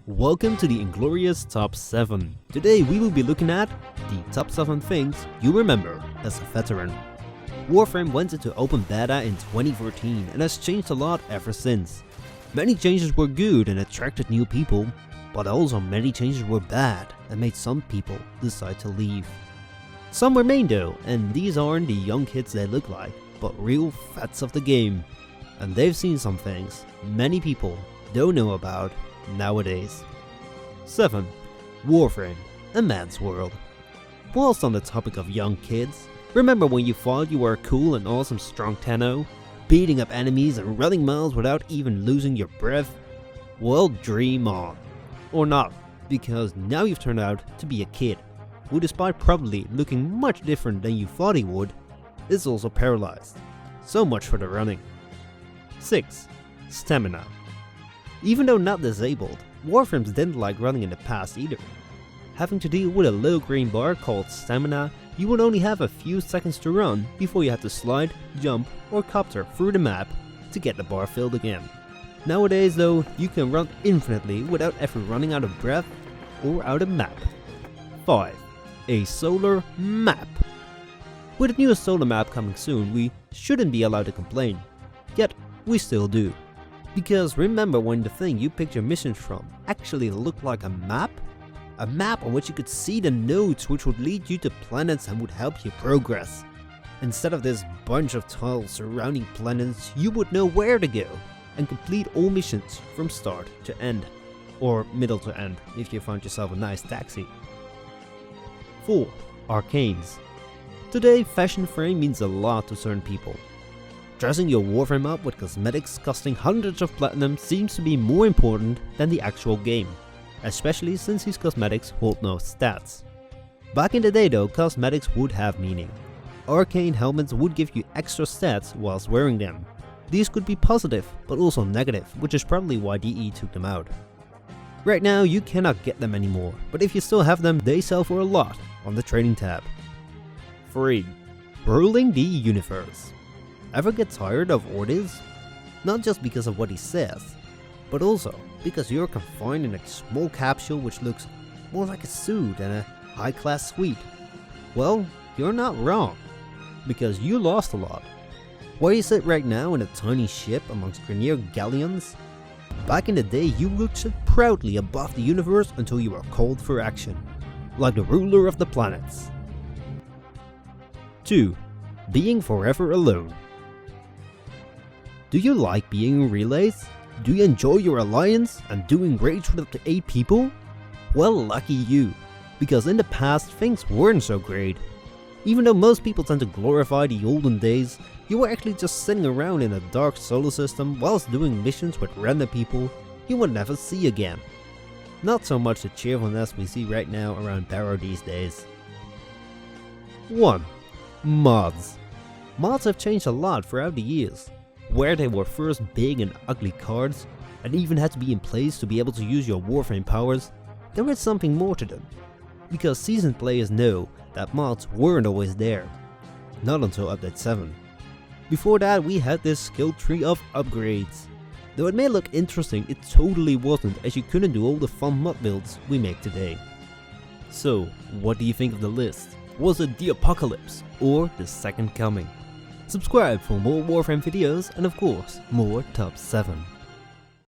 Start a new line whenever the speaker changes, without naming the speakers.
Welcome to the Inglorious Top 7. Today we will be looking at the top 7 things you remember as a veteran. Warframe went into open beta in 2014 and has changed a lot ever since. Many changes were good and attracted new people, but also many changes were bad and made some people decide to leave. Some remain though, and these aren't the young kids they look like, but real vets of the game. And they've seen some things many people don't know about nowadays. 7. Warframe, a man's world. Whilst on the topic of young kids, remember when you thought you were a cool and awesome strong Tenno, beating up enemies and running miles without even losing your breath? Well, dream on. Or not, because now you've turned out to be a kid, who despite probably looking much different than you thought he would, is also paralyzed. So much for the running. 6. Stamina. Even though not disabled, Warframes didn't like running in the past either. Having to deal with a little green bar called stamina, you would only have a few seconds to run before you had to slide, jump or copter through the map to get the bar filled again. Nowadays though, you can run infinitely without ever running out of breath or out of map. 5. A solar map. With a new solar map coming soon, we shouldn't be allowed to complain. Yet, we still do. Because remember when the thing you picked your missions from actually looked like a map? A map on which you could see the nodes which would lead you to planets and would help you progress. Instead of this bunch of tiles surrounding planets, you would know where to go and complete all missions from start to end. Or middle to end if you found yourself a nice taxi. 4. Arcanes. Today, fashion frame means a lot to certain people. Dressing your Warframe up with cosmetics costing hundreds of platinum seems to be more important than the actual game, especially since these cosmetics hold no stats. Back in the day though, cosmetics would have meaning. Arcane helmets would give you extra stats whilst wearing them. These could be positive, but also negative, which is probably why DE took them out. Right now you cannot get them anymore, but if you still have them, they sell for a lot on the trading tab. 3. Ruling the universe. Ever get tired of Ordis? Not just because of what he says, but also because you're confined in a small capsule which looks more like a suit than a high-class suite. Well, you're not wrong, because you lost a lot. Where you sit right now in a tiny ship amongst Grineer galleons, back in the day you would sit proudly above the universe until you were called for action, like the ruler of the planets. 2. Being forever alone. Do you like being in relays? Do you enjoy your alliance and doing raids with up to 8 people? Well, lucky you, because in the past things weren't so great. Even though most people tend to glorify the olden days, you were actually just sitting around in a dark solar system whilst doing missions with random people you would never see again. Not so much the cheerfulness we see right now around Barrow these days. 1. Mods. Mods have changed a lot throughout the years. Where they were first big and ugly cards, and even had to be in place to be able to use your Warframe powers, there is something more to them. Because seasoned players know that mods weren't always there. Not until update 7. Before that we had this skill tree of upgrades. Though it may look interesting, it totally wasn't, as you couldn't do all the fun mod builds we make today. So, what do you think of the list? Was it the apocalypse or the second coming? Subscribe for more Warframe videos and of course more top 7.